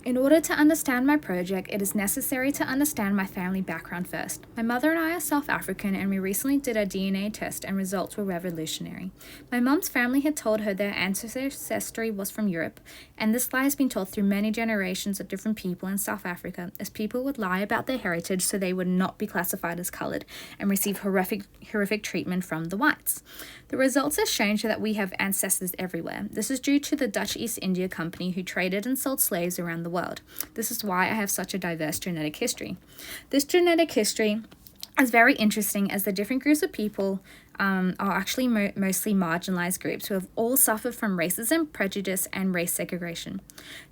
In order to understand my project, it is necessary to understand my family background first. My mother and I are South African, and we recently did a DNA test and results were revolutionary. My mum's family had told her their ancestry was from Europe, and this lie has been told through many generations of different people in South Africa, as people would lie about their heritage so they would not be classified as coloured and receive horrific treatment from the whites. The results have shown that we have ancestors everywhere. This is due to the Dutch East India Company who traded and sold slaves around the world. This is why I have such a diverse genetic history. This genetic history is very interesting as the different groups of people are actually mostly marginalized groups who have all suffered from racism, prejudice, and race segregation.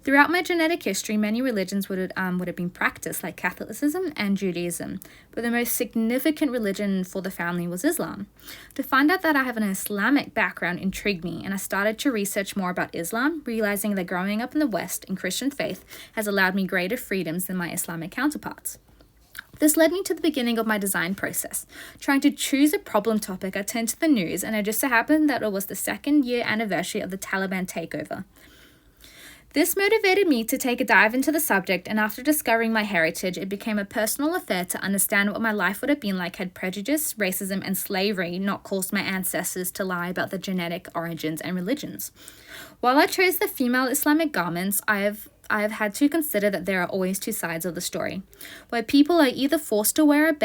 Throughout my genetic history, many religions would have been practiced, like Catholicism and Judaism, but the most significant religion for the family was Islam. To find out that I have an Islamic background intrigued me, and I started to research more about Islam, realizing that growing up in the West in Christian faith has allowed me greater freedoms than my Islamic counterparts. This led me to the beginning of my design process. Trying to choose a problem topic, I turned to the news, and it just so happened that it was the 2nd-year anniversary of the Taliban takeover. This motivated me to take a dive into the subject, and after discovering my heritage, it became a personal affair to understand what my life would have been like had prejudice, racism, and slavery not caused my ancestors to lie about their genetic origins and religions. While I chose the female Islamic garments, I have had to consider that there are always two sides of the story, where people are either forced to wear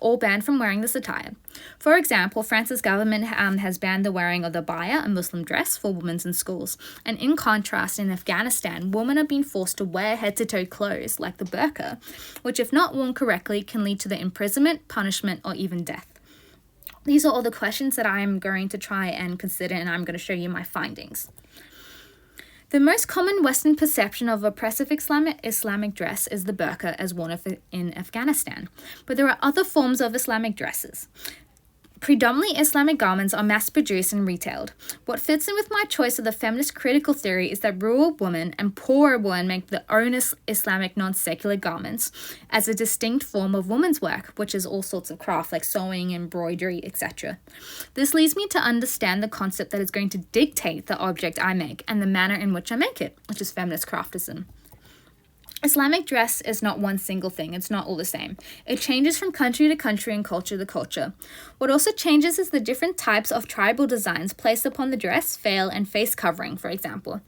or banned from wearing this attire. For example, France's government has banned the wearing of the abaya, a Muslim dress, for women in schools. And in contrast, in Afghanistan, women are being forced to wear head-to-toe clothes, like the burqa, which if not worn correctly can lead to the imprisonment, punishment, or even death. These are all the questions that I'm going to try and consider, and I'm going to show you my findings. The most common Western perception of oppressive Islamic dress is the burqa as worn in Afghanistan, but there are other forms of Islamic dresses. Predominantly Islamic garments are mass-produced and retailed. What fits in with my choice of the feminist critical theory is that rural women and poorer women make their own Islamic non-secular garments as a distinct form of women's work, which is all sorts of craft like sewing, embroidery, etc. This leads me to understand the concept that is going to dictate the object I make and the manner in which I make it, which is feminist craftism. Islamic dress is not one single thing. It's not all the same. It changes from country to country and culture to culture. What also changes is the different types of tribal designs placed upon the dress, veil, and face covering, for example.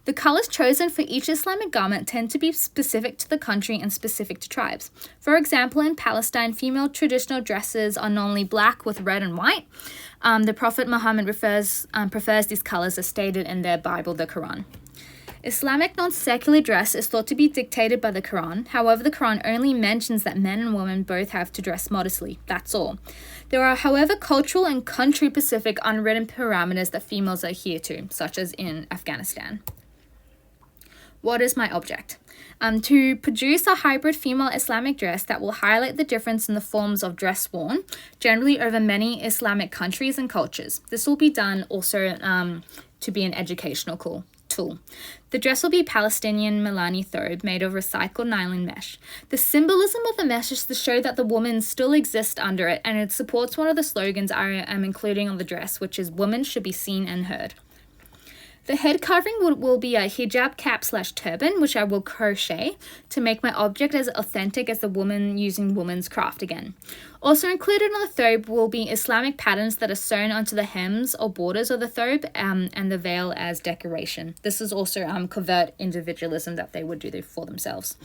The colors chosen for each Islamic garment tend to be specific to the country and specific to tribes. For example, in Palestine, female traditional dresses are normally black with red and white. The Prophet Muhammad prefers these colors as stated in their Bible, the Quran. Islamic non-secular dress is thought to be dictated by the Quran. However, the Quran only mentions that men and women both have to dress modestly. That's all. There are, however, cultural and country-specific unwritten parameters that females adhere to, such as in Afghanistan. What is my object? To produce a hybrid female Islamic dress that will highlight the difference in the forms of dress worn, generally over many Islamic countries and cultures. This will be done also to be an educational tool. The dress will be Palestinian Milani thobe made of recycled nylon mesh. The symbolism of the mesh is to show that the woman still exists under it, and it supports one of the slogans I am including on the dress, which is "Women should be seen and heard." The head covering will be a hijab cap/turban, which I will crochet to make my object as authentic as the woman using woman's craft again. Also included on the thobe will be Islamic patterns that are sewn onto the hems or borders of the thobe and the veil as decoration. This is also covert individualism that they would do for themselves.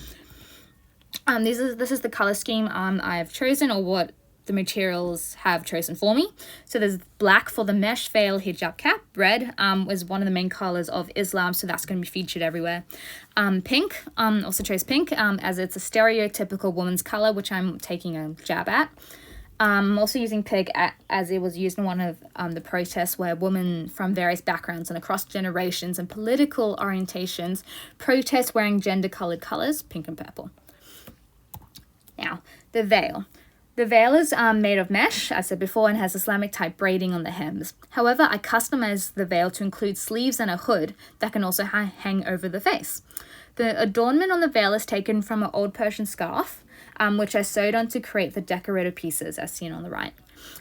This is the color scheme I have chosen, or what the materials have chosen for me. So there's black for the mesh veil hijab cap. Red is one of the main colors of Islam, so that's going to be featured everywhere. Pink, also chose pink as it's a stereotypical woman's color, which I'm taking a jab at. I'm also using pink as it was used in one of the protests where women from various backgrounds and across generations and political orientations protest wearing gender-colored colors, pink and purple. Now, the veil. The veil is made of mesh, as I said before, and has Islamic type braiding on the hems. However, I customized the veil to include sleeves and a hood that can also hang over the face. The adornment on the veil is taken from an old Persian scarf, which I sewed on to create the decorative pieces as seen on the right.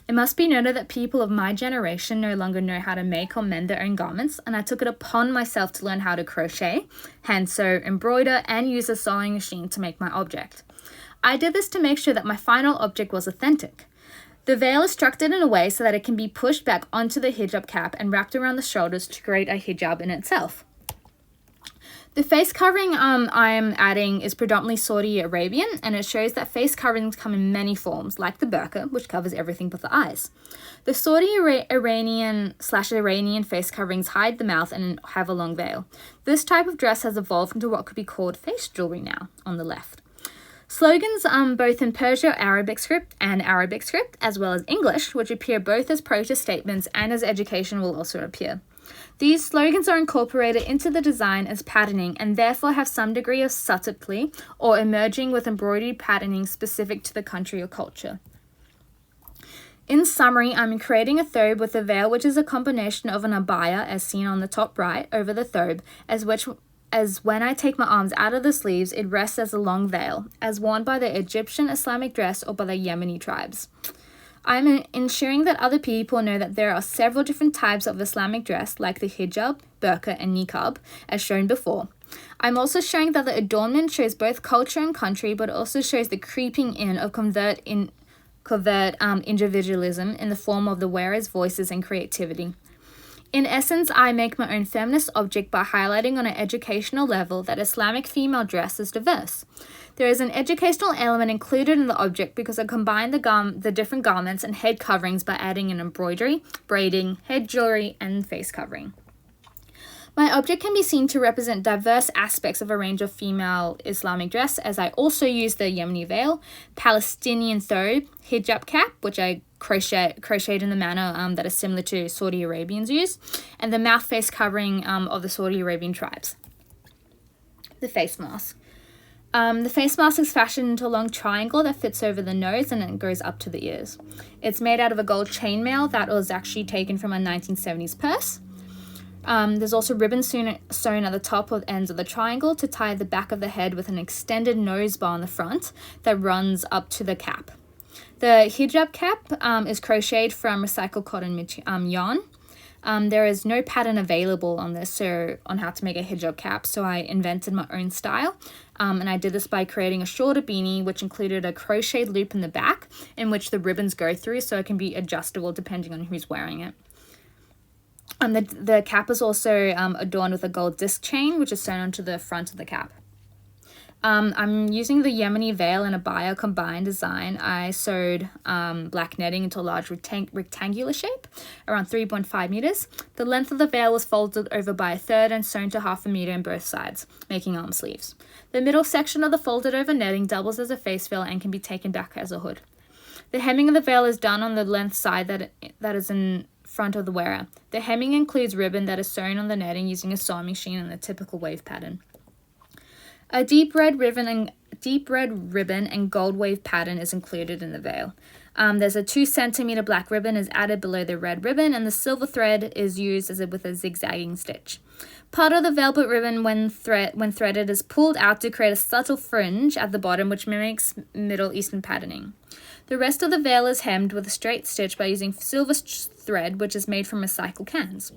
It must be noted that people of my generation no longer know how to make or mend their own garments, and I took it upon myself to learn how to crochet, hand sew, embroider, and use a sewing machine to make my object. I did this to make sure that my final object was authentic. The veil is structured in a way so that it can be pushed back onto the hijab cap and wrapped around the shoulders to create a hijab in itself. The face covering I am adding is predominantly Saudi Arabian, and it shows that face coverings come in many forms, like the burqa, which covers everything but the eyes. The Saudi Iranian face coverings hide the mouth and have a long veil. This type of dress has evolved into what could be called face jewelry now, on the left. Slogans both in Persian Arabic script and Arabic script, as well as English, which appear both as protest statements and as education, will also appear. These slogans are incorporated into the design as patterning and therefore have some degree of subtlety or emerging with embroidered patterning specific to the country or culture. In summary, I'm creating a thobe with a veil which is a combination of an abaya, as seen on the top right, over the thobe, as when I take my arms out of the sleeves, it rests as a long veil, as worn by the Egyptian Islamic dress or by the Yemeni tribes. I'm ensuring that other people know that there are several different types of Islamic dress, like the hijab, burqa, and niqab, as shown before. I'm also showing that the adornment shows both culture and country, but also shows the creeping in of covert individualism in the form of the wearer's voices and creativity. In essence, I make my own feminist object by highlighting on an educational level that Islamic female dress is diverse. There is an educational element included in the object because I combine the different garments and head coverings by adding an embroidery, braiding, head jewelry, and face covering. My object can be seen to represent diverse aspects of a range of female Islamic dress, as I also use the Yemeni veil, Palestinian thobe, hijab cap, which I crocheted in the manner that is similar to Saudi Arabians use, and the mouth face covering of the Saudi Arabian tribes. The face mask. The face mask is fashioned into a long triangle that fits over the nose and it goes up to the ears. It's made out of a gold chainmail that was actually taken from a 1970s purse. There's also ribbon sewn at the top of ends of the triangle to tie the back of the head with an extended nose bar on the front that runs up to the cap. The hijab cap is crocheted from recycled cotton yarn. There is no pattern available on how to make a hijab cap, so I invented my own style. And I did this by creating a shorter beanie, which included a crocheted loop in the back, in which the ribbons go through, so it can be adjustable depending on who's wearing it. The cap is also adorned with a gold disc chain, which is sewn onto the front of the cap. I'm using the Yemeni veil and abaya combined design. I sewed black netting into a large rectangular shape, around 3.5 meters. The length of the veil was folded over by a third and sewn to 0.5 meter on both sides, making arm sleeves. The middle section of the folded over netting doubles as a face veil and can be taken back as a hood. The hemming of the veil is done on the length side that is in front of the wearer. The hemming includes ribbon that is sewn on the netting using a sewing machine in a typical wave pattern. A deep red ribbon and gold wave pattern is included in the veil. There's a 2 centimeter black ribbon is added below the red ribbon, and the silver thread is used with a zigzagging stitch. Part of the velvet ribbon, when threaded, is pulled out to create a subtle fringe at the bottom, which mimics Middle Eastern patterning. The rest of the veil is hemmed with a straight stitch by using silver thread, which is made from recycled cans.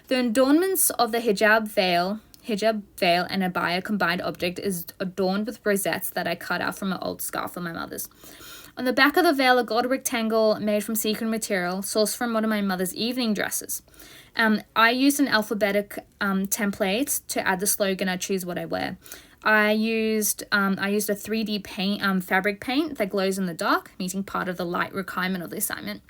The adornments of the hijab veil and abaya combined object is adorned with rosettes that I cut out from an old scarf of my mother's. On the back of the veil, a gold rectangle made from sequin material, sourced from one of my mother's evening dresses. I used an alphabetic template to add the slogan, I choose what I wear. I used a 3D paint, fabric paint that glows in the dark, meeting part of the light requirement of the assignment.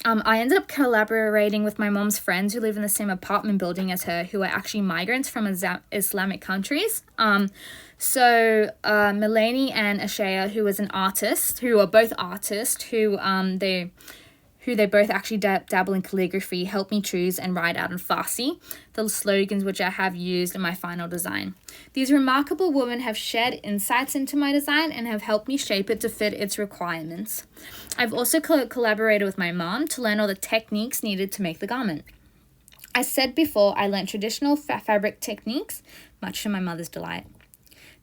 I ended up collaborating with my mom's friends who live in the same apartment building as her, who are actually migrants from Islamic countries. Melanie and Ashaya, who are both artists, who they both actually dabble in calligraphy, helped me choose and write out in Farsi the slogans which I have used in my final design. These remarkable women have shared insights into my design and have helped me shape it to fit its requirements. I've also collaborated with my mom to learn all the techniques needed to make the garment. As said before, I learned traditional fabric techniques, much to my mother's delight.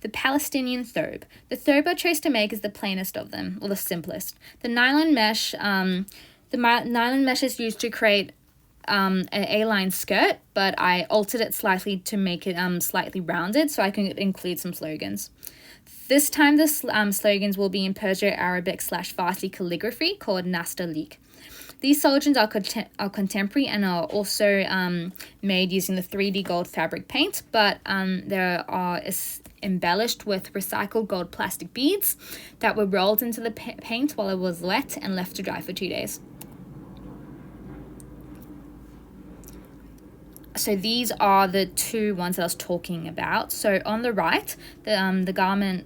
The Palestinian thobe. The thobe I chose to make is the plainest of them, or the simplest. The nylon mesh is used to create an A-line skirt, but I altered it slightly to make it slightly rounded so I can include some slogans. This time the slogans will be in Perso-Arabic/Farsi calligraphy called Nastaliq. These slogans are contemporary and are also made using the 3D gold fabric paint, but they are embellished with recycled gold plastic beads that were rolled into the paint while it was wet and left to dry for 2 days. So these are the two ones that I was talking about. So on the right, the garment,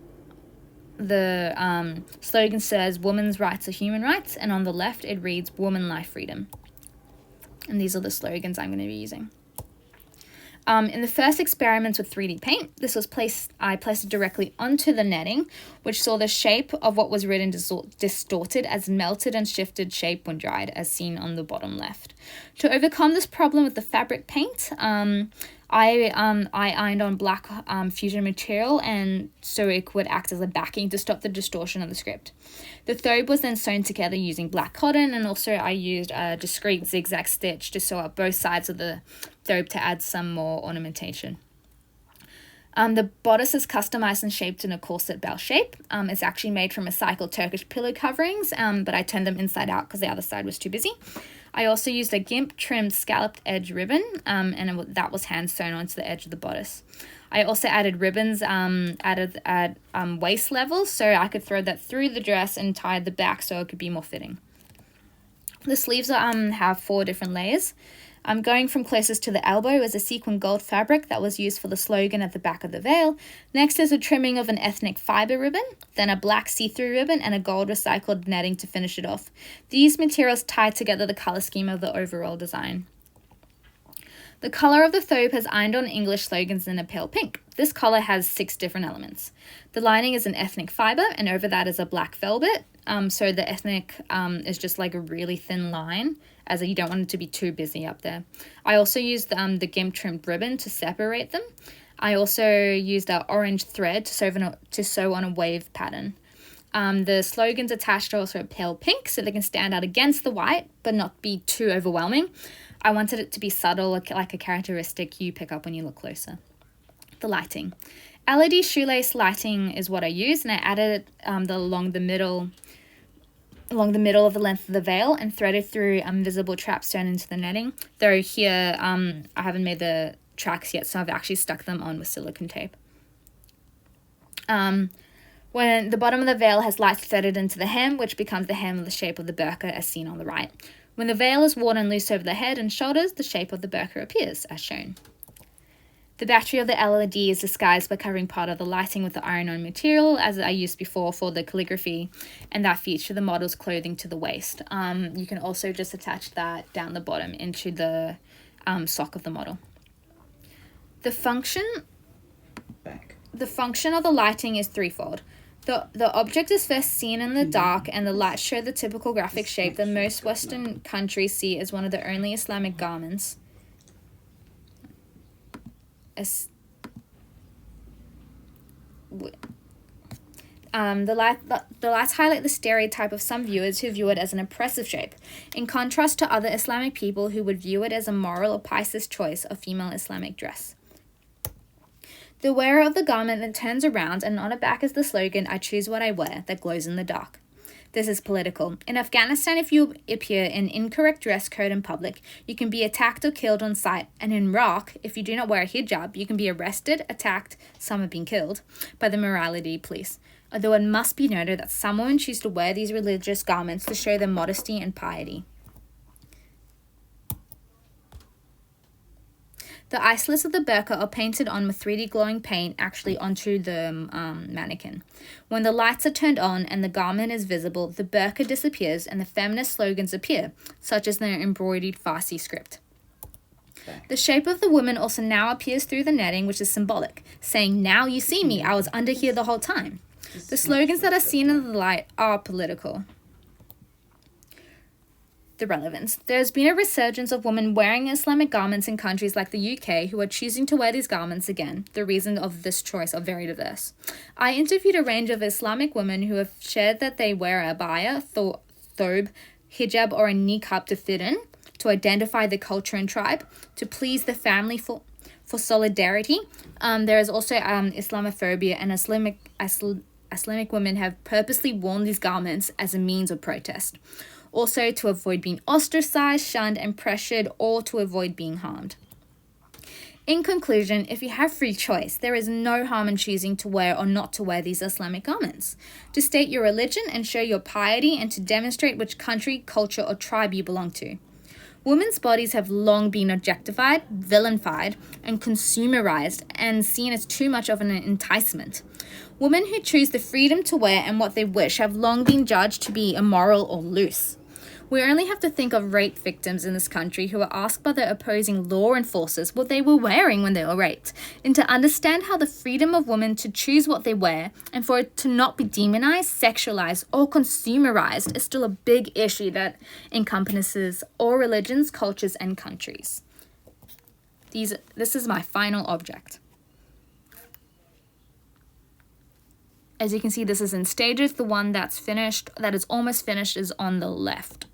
the slogan says women's rights are human rights, and on the left it reads woman, life, freedom. And these are the slogans I'm going to be using. In the first experiments with 3D paint, I placed it directly onto the netting, which saw the shape of what was written distorted as melted and shifted shape when dried, as seen on the bottom left. To overcome this problem with the fabric paint, I ironed on black fusion material, and so it would act as a backing to stop the distortion of the script. The thobe was then sewn together using black cotton, and also I used a discrete zigzag stitch to sew up both sides of the thobe to add some more ornamentation. The bodice is customized and shaped in a corset bell shape. It's actually made from recycled Turkish pillow coverings, but I turned them inside out because the other side was too busy. I also used a GIMP trimmed scalloped edge ribbon, and that was hand sewn onto the edge of the bodice. I also added ribbons at waist level, so I could throw that through the dress and tie the back so it could be more fitting. The sleeves have 4 different layers. Going from closest to the elbow is a sequin gold fabric that was used for the slogan at the back of the veil. Next is a trimming of an ethnic fiber ribbon, then a black see-through ribbon and a gold recycled netting to finish it off. These materials tie together the color scheme of the overall design. The color of the thobe has ironed-on English slogans in a pale pink. This color has 6 different elements. The lining is an ethnic fiber, and over that is a black velvet. So the ethnic is just like a really thin line, as you don't want it to be too busy up there. I also used the GIMP trimmed ribbon to separate them. I also used an orange thread to sew on a wave pattern. The slogans attached are also pale pink, so they can stand out against the white, but not be too overwhelming. I wanted it to be subtle, like a characteristic you pick up when you look closer. The lighting. LED shoelace lighting is what I used, and I added it along the middle of the length of the veil and threaded through visible traps sewn into the netting. Though here, I haven't made the tracks yet, so I've actually stuck them on with silicone tape. When the bottom of the veil has lights threaded into the hem, which becomes the hem of the shape of the burqa as seen on the right. When the veil is worn and loose over the head and shoulders, the shape of the burqa appears, as shown. The battery of the LED is disguised by covering part of the lighting with the iron-on material, as I used before for the calligraphy, and that featured the model's clothing to the waist. You can also just attach that down the bottom into the sock of the model. The function of the lighting is threefold. The object is first seen in the dark, and the lights show the typical graphic shape that most Western countries see as one of the only Islamic garments. The lights highlight the stereotype of some viewers who view it as an oppressive shape, in contrast to other Islamic people who would view it as a moral or pious choice of female Islamic dress. The wearer of the garment then turns around, and on her back is the slogan, "I choose what I wear," that glows in the dark. This is political. In Afghanistan, if you appear in incorrect dress code in public, you can be attacked or killed on sight. And in Iraq, if you do not wear a hijab, you can be arrested, attacked, some have been killed, by the morality police. Although it must be noted that some women choose to wear these religious garments to show their modesty and piety. The eye slits of the burqa are painted on with 3D glowing paint actually onto the mannequin. When the lights are turned on and the garment is visible, the burqa disappears and the feminist slogans appear, such as the embroidered Farsi script. Okay. The shape of the woman also now appears through the netting, which is symbolic, saying, "Now you see me, I was under here the whole time." The slogans that are seen in the light are political. The relevance. There's been a resurgence of women wearing Islamic garments in countries like the UK who are choosing to wear these garments again. The reason of this choice are very diverse. I interviewed a range of Islamic women who have shared that they wear a abaya, thobe, hijab, or a niqab to fit in, to identify the culture and tribe, to please the family for solidarity. There is also Islamophobia, and Islamic women have purposely worn these garments as a means of protest. Also to avoid being ostracized, shunned, and pressured, or to avoid being harmed. In conclusion, if you have free choice, there is no harm in choosing to wear or not to wear these Islamic garments. To state your religion and show your piety, and to demonstrate which country, culture, or tribe you belong to. Women's bodies have long been objectified, vilified, and consumerized, and seen as too much of an enticement. Women who choose the freedom to wear and what they wish have long been judged to be immoral or loose. We only have to think of rape victims in this country who were asked by the opposing law enforcers what they were wearing when they were raped, and to understand how the freedom of women to choose what they wear and for it to not be demonized, sexualized, or consumerized is still a big issue that encompasses all religions, cultures, and countries. This is my final object. As you can see, this is in stages. The one that is almost finished, is on the left.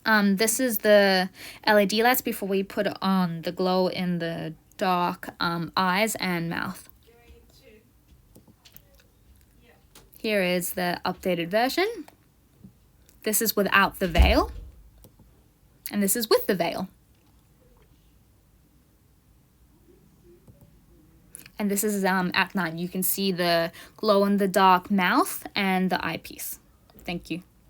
This is the LED lights before we put on the glow in the dark eyes and mouth. Here is the updated version. This is without the veil. And this is with the veil. And this is at night. You can see the glow in the dark mouth and the eyepiece. Thank you.